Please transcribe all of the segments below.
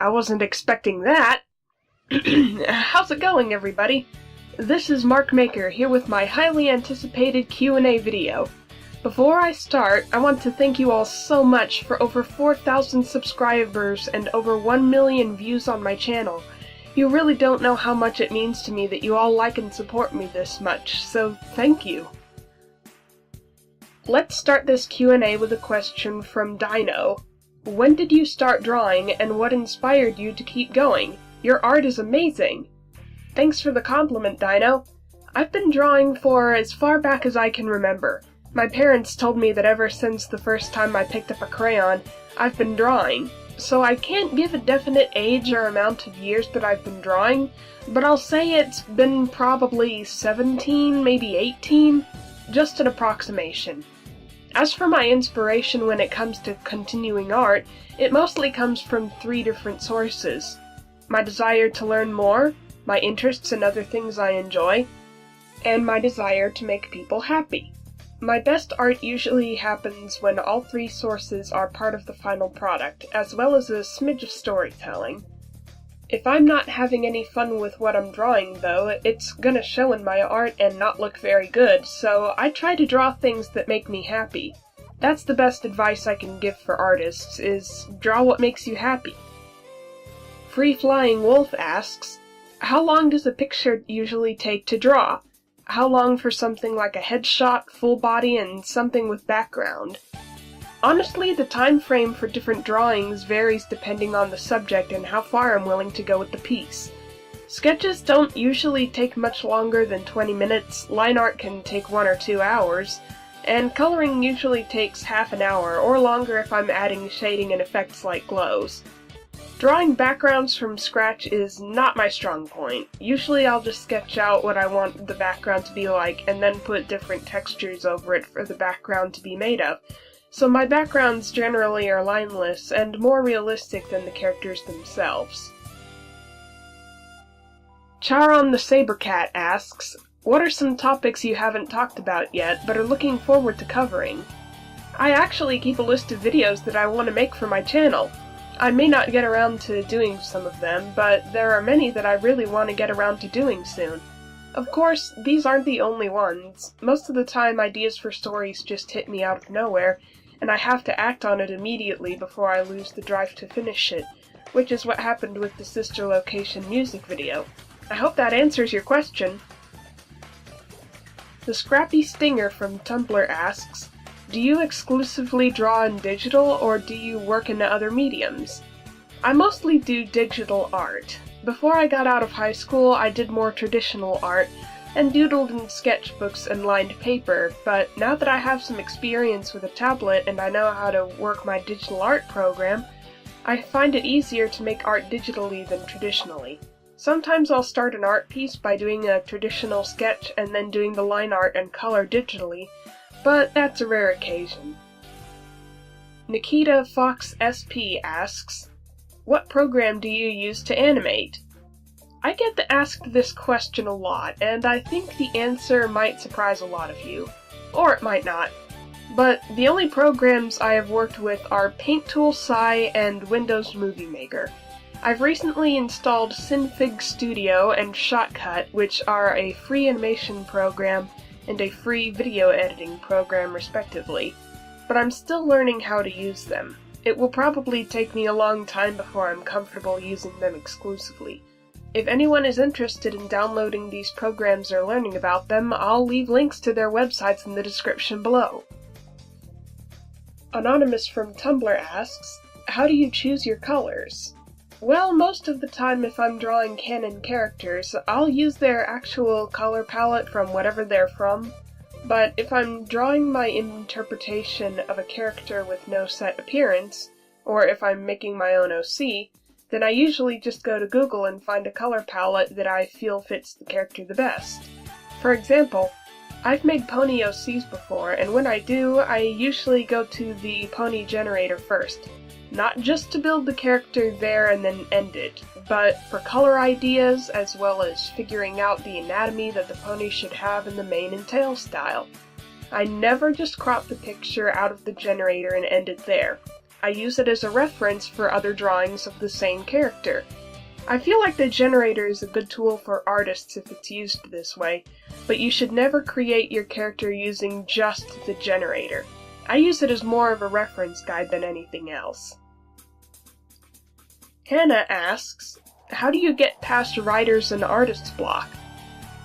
I wasn't expecting that. How's it going, everybody? This is Mark Maker here with my highly anticipated Q&A video. Before I start, I want to thank you all so much for over 4,000 subscribers and over 1 million views on my channel. You really don't know how much it means to me that you all like and support me this much, so thank you. Let's start this Q&A with a question from Dino. When did you start drawing and what inspired you to keep going? Your art is amazing! Thanks for the compliment, Dino. I've been drawing for as far back as I can remember. My parents told me that ever since the first time I picked up a crayon, I've been drawing. So I can't give a definite age or amount of years that I've been drawing, but I'll say it's been probably 17, maybe 18, just an approximation. As for my inspiration when it comes to continuing art, it mostly comes from 3 different sources. My desire to learn more, my interests in other things I enjoy, and my desire to make people happy. My best art usually happens when all 3 sources are part of the final product, as well as a smidge of storytelling. If I'm not having any fun with what I'm drawing, though, it's gonna show in my art and not look very good, so I try to draw things that make me happy. That's the best advice I can give for artists, is draw what makes you happy. Free Flying Wolf asks, how long does a picture usually take to draw? How long for something like a headshot, full body, and something with background? Honestly, the time frame for different drawings varies depending on the subject and how far I'm willing to go with the piece. Sketches don't usually take much longer than 20 minutes, line art can take 1 or 2 hours, and coloring usually takes half an hour, or longer if I'm adding shading and effects like glows. Drawing backgrounds from scratch is not my strong point. Usually I'll just sketch out what I want the background to be like and then put different textures over it for the background to be made of. So my backgrounds generally are lineless and more realistic than the characters themselves. Charon the Sabercat asks, what are some topics you haven't talked about yet but are looking forward to covering? I actually keep a list of videos that I want to make for my channel. I may not get around to doing some of them, but there are many that I really want to get around to doing soon. Of course, these aren't the only ones. Most of the time ideas for stories just hit me out of nowhere, and I have to act on it immediately before I lose the drive to finish it, which is what happened with the Sister Location music video. I hope that answers your question. The Scrappy Stinger from Tumblr asks, do you exclusively draw in digital, or do you work in other mediums? I mostly do digital art. Before I got out of high school, I did more traditional art, and doodled in sketchbooks and lined paper, but now that I have some experience with a tablet and I know how to work my digital art program, I find it easier to make art digitally than traditionally. Sometimes I'll start an art piece by doing a traditional sketch and then doing the line art and color digitally, but that's a rare occasion. Nikita Fox SP asks, what program do you use to animate? I get asked this question a lot, and I think the answer might surprise a lot of you. Or it might not. But the only programs I have worked with are Paint Tool Sai and Windows Movie Maker. I've recently installed Synfig Studio and Shotcut, which are a free animation program and a free video editing program respectively, but I'm still learning how to use them. It will probably take me a long time before I'm comfortable using them exclusively. If anyone is interested in downloading these programs or learning about them, I'll leave links to their websites in the description below. Anonymous from Tumblr asks, how do you choose your colors? Well, most of the time if I'm drawing canon characters, I'll use their actual color palette from whatever they're from, but if I'm drawing my interpretation of a character with no set appearance, or if I'm making my own OC, then I usually just go to Google and find a color palette that I feel fits the character the best. For example, I've made pony OCs before, and when I do, I usually go to the pony generator first. Not just to build the character there and then end it, but for color ideas as well as figuring out the anatomy that the pony should have in the mane and tail style. I never just crop the picture out of the generator and end it there. I use it as a reference for other drawings of the same character. I feel like the generator is a good tool for artists if it's used this way, but you should never create your character using just the generator. I use it as more of a reference guide than anything else. Hannah asks, how do you get past writer's and artist's block?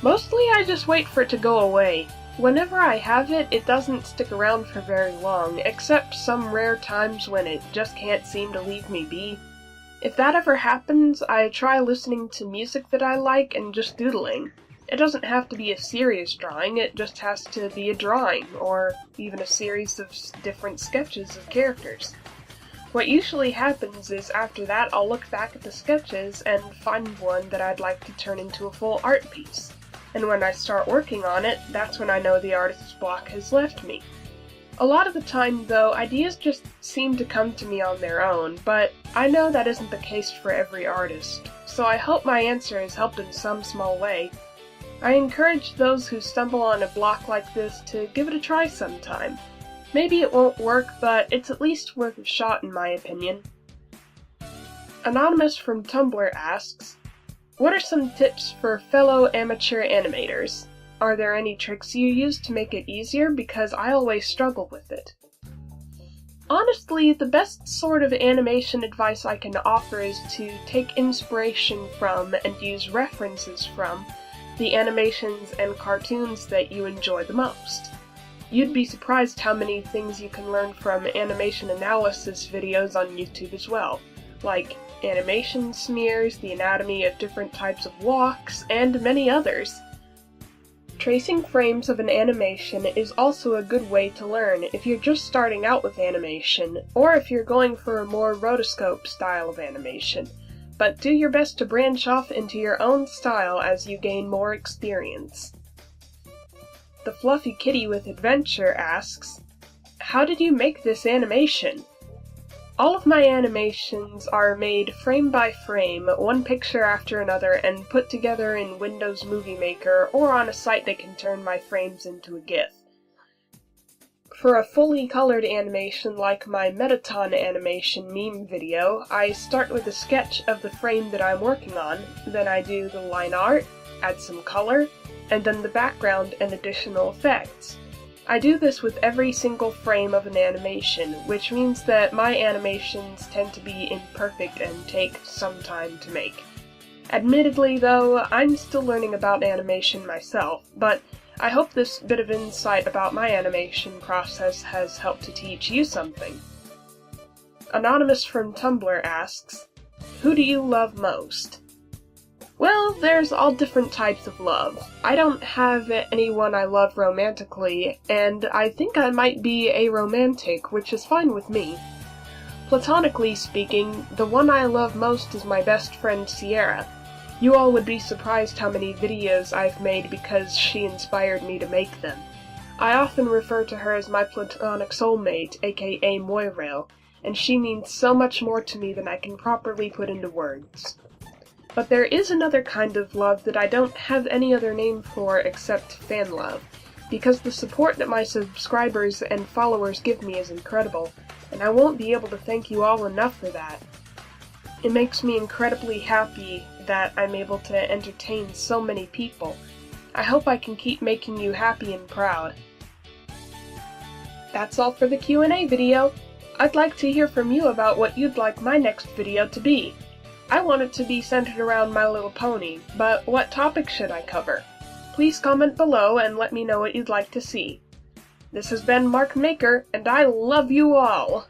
Mostly I just wait for it to go away. Whenever I have it, it doesn't stick around for very long, except some rare times when it just can't seem to leave me be. If that ever happens, I try listening to music that I like and just doodling. It doesn't have to be a serious drawing, it just has to be a drawing, or even a series of different sketches of characters. What usually happens is after that I'll look back at the sketches and find one that I'd like to turn into a full art piece. And when I start working on it, that's when I know the artist's block has left me. A lot of the time, though, ideas just seem to come to me on their own, but I know that isn't the case for every artist, so I hope my answer has helped in some small way. I encourage those who stumble on a block like this to give it a try sometime. Maybe it won't work, but it's at least worth a shot in my opinion. Anonymous from Tumblr asks, what are some tips for fellow amateur animators? Are there any tricks you use to make it easier? Because I always struggle with it. Honestly, the best sort of animation advice I can offer is to take inspiration from and use references from the animations and cartoons that you enjoy the most. You'd be surprised how many things you can learn from animation analysis videos on YouTube as well, like animation smears, the anatomy of different types of walks, and many others. Tracing frames of an animation is also a good way to learn if you're just starting out with animation, or if you're going for a more rotoscope style of animation, but do your best to branch off into your own style as you gain more experience. The Fluffy Kitty with Adventure asks, how did you make this animation? All of my animations are made frame by frame, one picture after another, and put together in Windows Movie Maker or on a site that can turn my frames into a GIF. For a fully colored animation like my Metaton animation meme video, I start with a sketch of the frame that I'm working on, then I do the line art, add some color, and then the background and additional effects. I do this with every single frame of an animation, which means that my animations tend to be imperfect and take some time to make. Admittedly, though, I'm still learning about animation myself, but I hope this bit of insight about my animation process has helped to teach you something. Anonymous from Tumblr asks, who do you love most? Well, there's all different types of love. I don't have anyone I love romantically, and I think I might be aromantic, which is fine with me. Platonically speaking, the one I love most is my best friend Sierra. You all would be surprised how many videos I've made because she inspired me to make them. I often refer to her as my platonic soulmate, aka Moirail, and she means so much more to me than I can properly put into words. But there is another kind of love that I don't have any other name for except fan love, because the support that my subscribers and followers give me is incredible, and I won't be able to thank you all enough for that. It makes me incredibly happy that I'm able to entertain so many people. I hope I can keep making you happy and proud. That's all for the Q&A video. I'd like to hear from you about what you'd like my next video to be. I want it to be centered around My Little Pony, but what topic should I cover? Please comment below and let me know what you'd like to see. This has been Mark Maker, and I love you all!